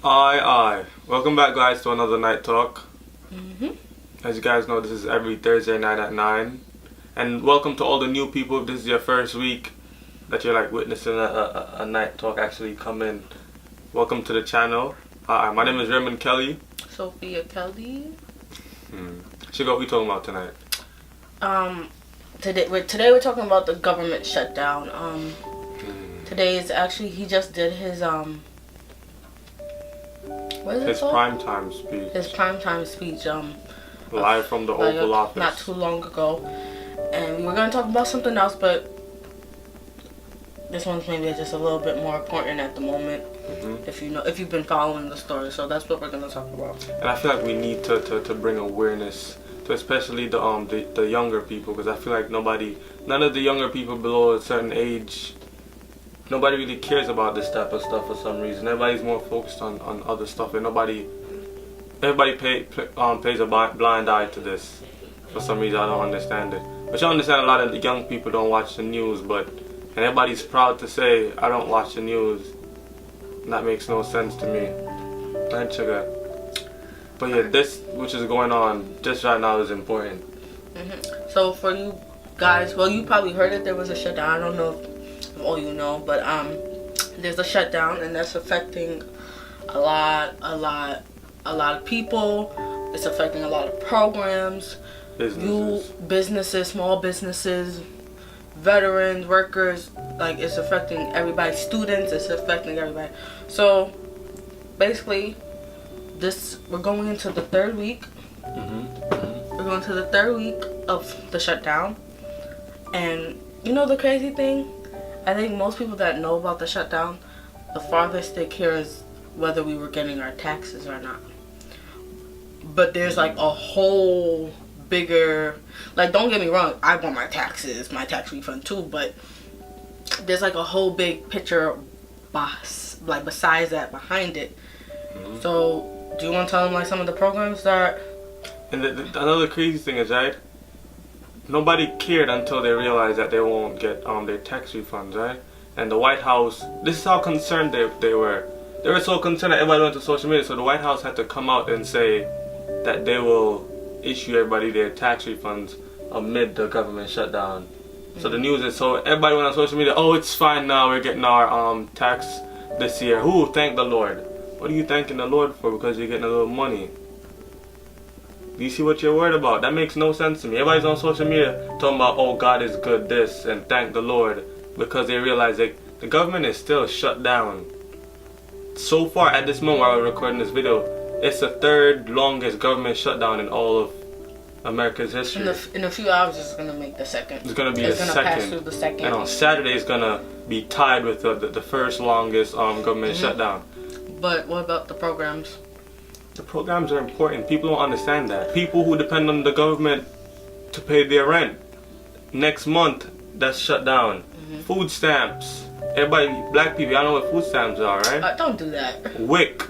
Aye. Welcome back, guys, to another night talk. Mm-hmm. As you guys know, this is every Thursday night at 9. And welcome to all the new people. If this is your first week that you're like witnessing a night talk actually come in, welcome to the channel. My name is Raymond Kelly. Sophia Kelly. Shugga, what we talking about tonight? Today we're talking about the government shutdown. Today is actually, he just did his what is it called? Primetime speech. His primetime speech. Live from the Oval Office. Not too long ago, and we were gonna talk about something else, but this one's maybe just a little bit more important at the moment. If you've been following the story, so that's what we're gonna talk about. And I feel like we need to bring awareness to especially the younger people, because I feel like none of the younger people below a certain age, nobody really cares about this type of stuff for some reason. Everybody's more focused on other stuff, and everybody pays a blind eye to this. For some reason, I don't understand it. But you understand, a lot of the young people don't watch the news, and everybody's proud to say, I don't watch the news. And that makes no sense to me. Right, Shugga? But yeah, this which is going on just right now is important. So for you guys, well, you probably heard it. There was a shutdown. I don't know if all you know, but there's a shutdown, and that's affecting a lot of people. It's affecting a lot of programs, businesses, small businesses, veterans, workers. Like, it's affecting everybody, students. It's affecting everybody. So basically, we're going into the third week. We're going to the third week of the shutdown, and you know the crazy thing, I think most people that know about the shutdown, the farthest they care is whether we were getting our taxes or not. But there's like a whole bigger, like, don't get me wrong, I want my tax refund too, but there's like a whole big picture besides that, behind it. So do you want to tell them like some of the programs that? And another crazy thing is, right, nobody cared until they realized that they won't get their tax refunds, right? And the White House, this is how concerned they were. They were so concerned that everybody went to social media, so the White House had to come out and say that they will issue everybody their tax refunds amid the government shutdown. So the news is, so everybody went on social media, oh, it's fine now, we're getting our tax this year. Ooh, thank the Lord. What are you thanking the Lord for? Because you're getting a little money. Do you see what you're worried about? That makes no sense to me. Everybody's on social media talking about, oh, God is good, this, and thank the Lord, because they realize that the government is still shut down. So far, at this moment while we're recording this video, it's the third longest government shutdown in all of America's history. In a few hours, it's gonna make the second. It's gonna be the second. Pass through the second. And on Saturday, it's gonna be tied with the first longest government shutdown. But what about the programs? The programs are important. People don't understand that. People who depend on the government to pay their rent, next month, that's shut down. Food stamps. Everybody, black people, y'all know what food stamps are, right? Don't do that. WIC.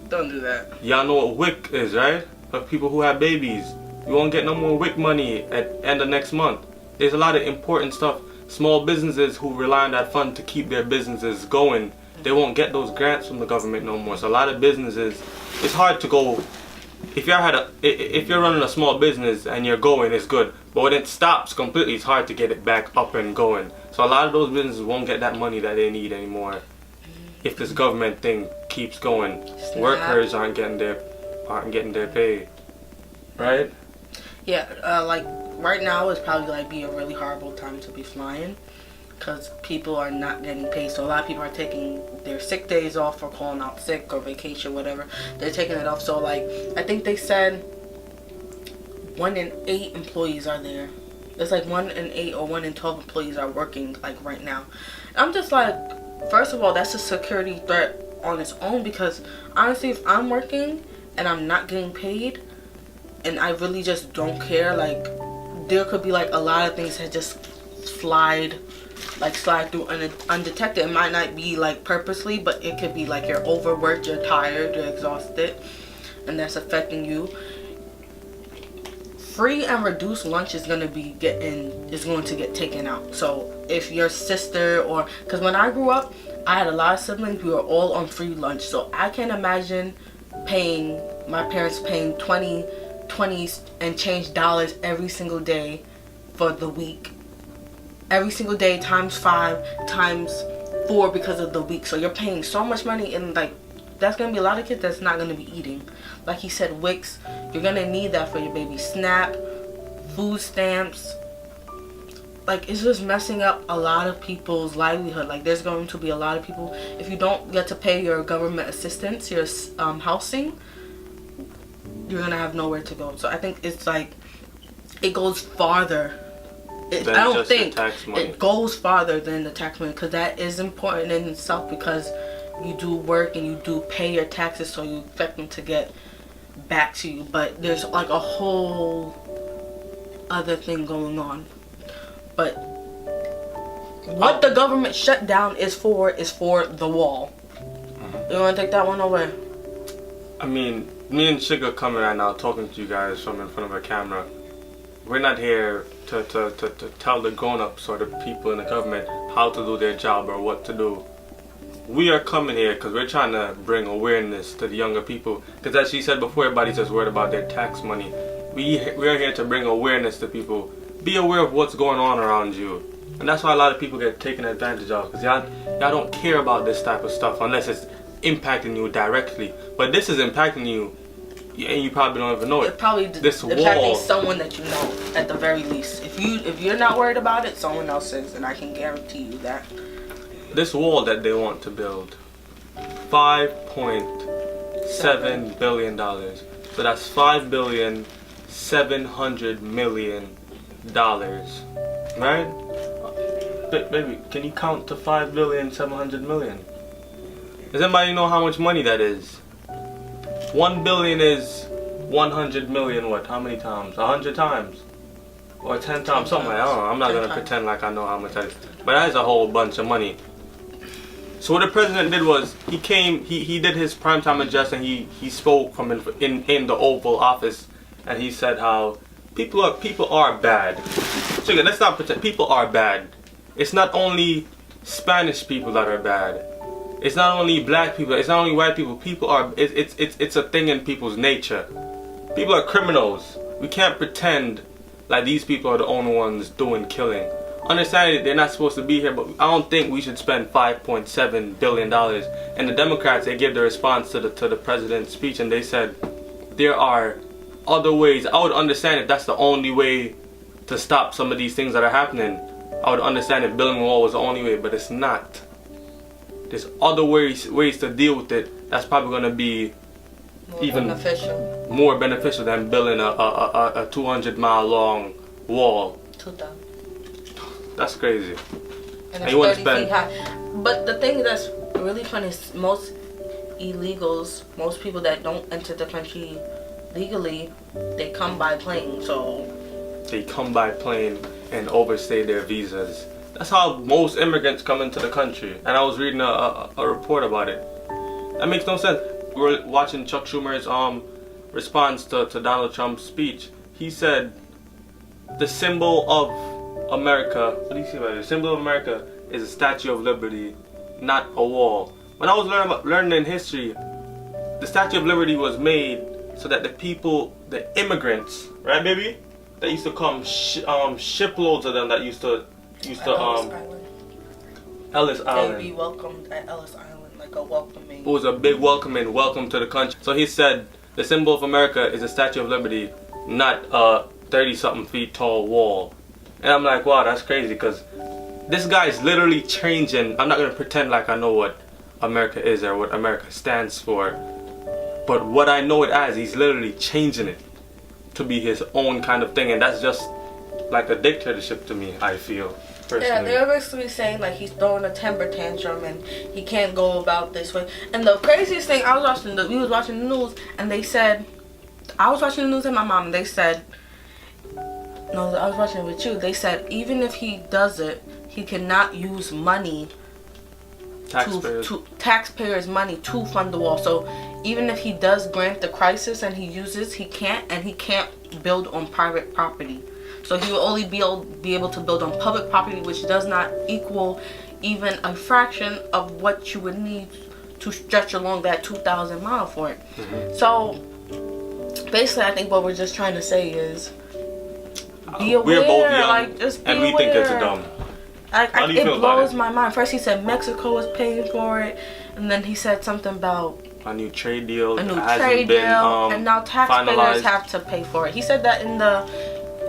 Don't do that. Y'all know what WIC is, right? For people who have babies. You won't get no more WIC money at end of next month. There's a lot of important stuff. Small businesses who rely on that fund to keep their businesses going, they won't get those grants from the government no more. So a lot of businesses, it's hard to go. If you're running a small business and you're going, it's good. But when it stops completely, it's hard to get it back up and going. So a lot of those businesses won't get that money that they need anymore. If this government thing keeps going, workers aren't getting their pay, right? Yeah, like right now is probably like be a really horrible time to be flying, because people are not getting paid. So a lot of people are taking their sick days off, or calling out sick, or vacation, whatever. They're taking it off. So like, I think they said 1 in 8 employees are there. It's like 1 in 8 or 1 in 12 employees are working like right now. I'm just like, first of all, that's a security threat on its own, because honestly, if I'm working and I'm not getting paid and I really just don't care, like, there could be like a lot of things that just slide through undetected. It might not be like purposely, but it could be like you're overworked, you're tired, you're exhausted, and that's affecting you. Free and reduced lunch is going to get taken out. So if your sister, or because when I grew up, I had a lot of siblings. We were all on free lunch. So I can't imagine my parents paying 20 and change dollars every single day for the week. Every single day times 5 times 4 because of the week. So you're paying so much money, and like that's gonna be a lot of kids that's not gonna be eating. Like he said, Wix, you're gonna need that for your baby. SNAP, food stamps. Like, it's just messing up a lot of people's livelihood. Like, there's going to be a lot of people, if you don't get to pay your government assistance, your housing, you're gonna have nowhere to go. So I think it's like, it goes farther. I don't think it goes farther than the tax money, because that is important in itself, because you do work and you do pay your taxes, so you expect them to get back to you. But there's like a whole other thing going on. But what the government shutdown is for the wall. You want to take that one away? I mean, me and Shugga coming right now talking to you guys from in front of a camera. We're not here to tell the grown-ups or the people in the government how to do their job or what to do. We are coming here because we're trying to bring awareness to the younger people. Because as she said before, everybody's just worried about their tax money. We are here to bring awareness to people. Be aware of what's going on around you. And that's why a lot of people get taken advantage of. Because y'all don't care about this type of stuff unless it's impacting you directly. But this is impacting you, and you probably don't even know it. It's probably impacting someone that you know, at the very least. If you're not worried about it, someone else is, and I can guarantee you that. This wall that they want to build, $5.7 billion. So that's $5,700,000,000. Right? Baby, can you count to 5,700,000,000? Does anybody know how much money that is? 1 billion is 100 million. What? How many times? 100 times? Or 10 times? Something like that. I don't know. I'm not gonna pretend like I know how much that is. But that is a whole bunch of money. So what the president did was he did his primetime address, and he spoke from in the Oval Office, and he said how people are bad. So let's not pretend. People are bad. It's not only Spanish people that are bad. It's not only black people. It's not only white people. People are. It's a thing in people's nature. People are criminals. We can't pretend like these people are the only ones doing killing. Understanding that they're not supposed to be here, but I don't think we should spend $5.7 billion. And the Democrats, they gave their response to the president's speech, and they said there are other ways. I would understand if that's the only way to stop some of these things that are happening. I would understand if building a wall was the only way, but it's not. There's other ways to deal with it that's probably going to be more beneficial than building a 200-mile long wall. 2,000. That's crazy. And it's 30 feet high. But the thing that's really funny is most illegals, most people that don't enter the country legally, they come by plane. So they come by plane and overstay their visas. That's how most immigrants come into the country. And I was reading a report about it. That makes no sense. We were watching Chuck Schumer's response to Donald Trump's speech. He said the symbol of America, what do you say about it? The symbol of America is a Statue of Liberty, not a wall. When I was learning in history, the Statue of Liberty was made so that the people, the immigrants, right, baby, that used to come, shiploads of them that used to Ellis Island. They'd be welcomed at Ellis Island, like a welcoming. It was a big welcome to the country. So he said the symbol of America is a Statue of Liberty, not a 30-something feet tall wall. And I'm like, wow, that's crazy, because this guy is literally changing. I'm not going to pretend like I know what America is or what America stands for. But what I know it as, he's literally changing it to be his own kind of thing. And that's just like a dictatorship to me, I feel, personally. Yeah, they're basically saying like he's throwing a temper tantrum and he can't go about this way. And the craziest thing, we was watching the news, and they said, I was watching the news with my mom, and they said, no, I was watching it with you. They said even if he does it, he cannot use money, taxpayers' money to fund the wall. So even if he does grant the crisis and he can't build on private property. So he will only be able to build on public property, which does not equal even a fraction of what you would need to stretch along that 2,000 mile for it. So basically, I think what we're just trying to say is be aware. We're both young, like, just be and we aware. think it's dumb. How do you it feel about blows it? my mind. First he said Mexico was paying for it, and then he said something about a new trade deal. And now taxpayers finalized. have to pay for it. He said that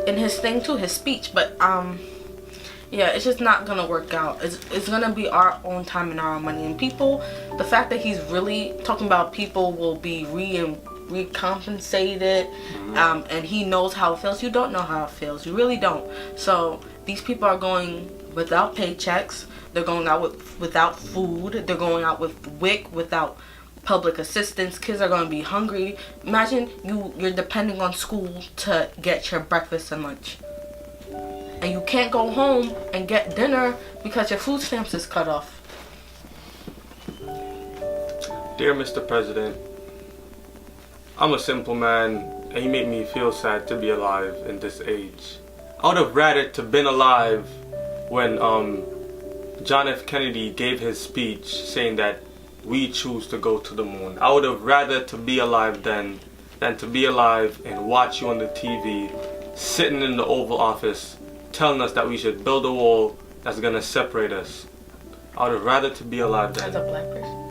in his thing too, his speech. But yeah, it's just not gonna work out. It's gonna be our own time and our own money. And people, the fact that he's really talking about people will be recompensated, and he knows how it feels. You don't know how it feels. You really don't. So these people are going without paychecks. They're going out without food. They're going out with WIC, without public assistance. Kids are going to be hungry. Imagine you're depending on school to get your breakfast and lunch. And you can't go home and get dinner because your food stamps is cut off. Dear Mr. President, I'm a simple man, and you make me feel sad to be alive in this age. I would have rather to been alive when John F. Kennedy gave his speech saying that we choose to go to the moon. I would have rather to be alive than to be alive and watch you on the TV, sitting in the Oval Office, telling us that we should build a wall that's gonna separate us. I would have rather to be alive than. As a black person?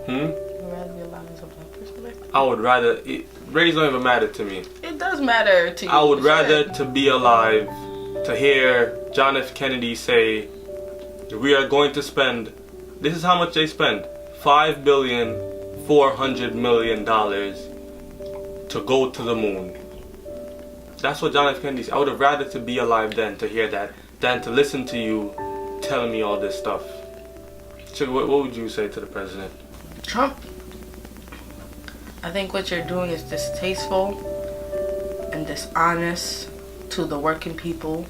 You would rather be alive as a black person? I would rather. Race don't even matter to me. It does matter to you. I would rather to be alive to hear John F. Kennedy say, we are going to spend, this is how much they spend, $5,400,000,000 to go to the moon. That's what John F. Kennedy said. I would have rather to be alive than to hear that, than to listen to you telling me all this stuff. So what would you say to the president? Trump, I think what you're doing is distasteful and dishonest to the working people.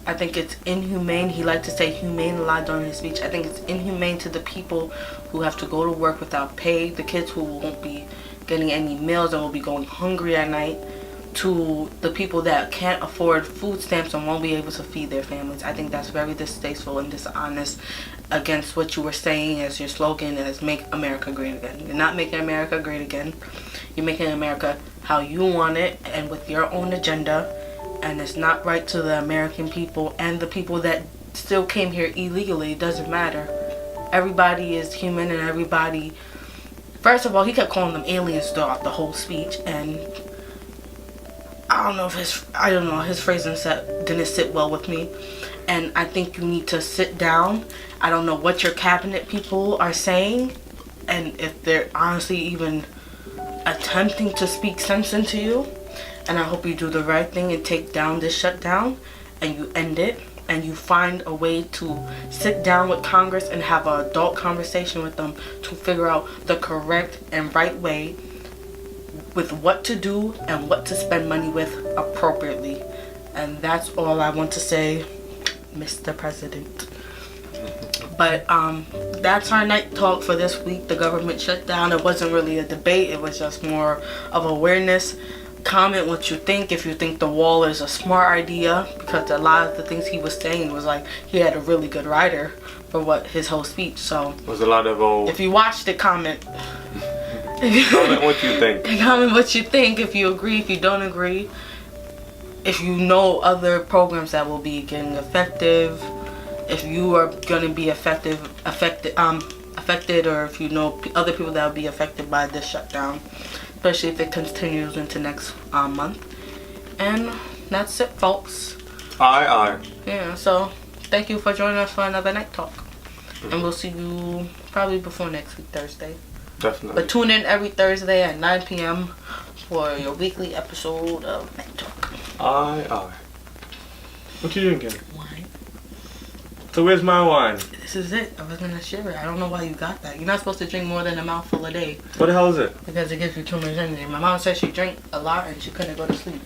I think it's inhumane. He liked to say humane a lot during his speech. I think it's inhumane to the people who have to go to work without pay, the kids who won't be getting any meals and will be going hungry at night, to the people that can't afford food stamps and won't be able to feed their families. I think that's very distasteful and dishonest against what you were saying as your slogan as Make America Great Again. You're not making America great again. You're making America how you want it and with your own agenda. And it's not right to the American people and the people that still came here illegally. It doesn't matter. Everybody is human and everybody... First of all, he kept calling them aliens throughout the whole speech, and I don't know, his phrasing didn't sit well with me. And I think you need to sit down. I don't know what your cabinet people are saying, and if they're honestly even attempting to speak sense into you. And I hope you do the right thing and take down this shutdown and you end it and you find a way to sit down with Congress and have an adult conversation with them to figure out the correct and right way with what to do and what to spend money with appropriately. And that's all I want to say, Mr. President. But that's our night talk for this week. The government shutdown. It wasn't really a debate. It was just more of awareness. Comment what you think, if you think the wall is a smart idea, because a lot of the things he was saying was like he had a really good writer for what his whole speech. So was a lot of if you watched it, comment. Comment what you think. Comment what you think, if you agree, if you don't agree, if you know other programs that will be getting effective, if you are going to be affected, or if you know other people that will be affected by this shutdown, especially if it continues into next month. And that's it, folks. Aye. Yeah, so thank you for joining us for another night talk. And we'll see you probably before next week, Thursday. Definitely. But tune in every Thursday at 9 p.m. for your weekly episode of Night Talk. Aye. What you drinking? Wine. So where's my wine? This is it. I was gonna share it. I don't know why you got that. You're not supposed to drink more than a mouthful a day. What the hell is it? Because it gives you too much energy. My mom said she drank a lot and she couldn't go to sleep.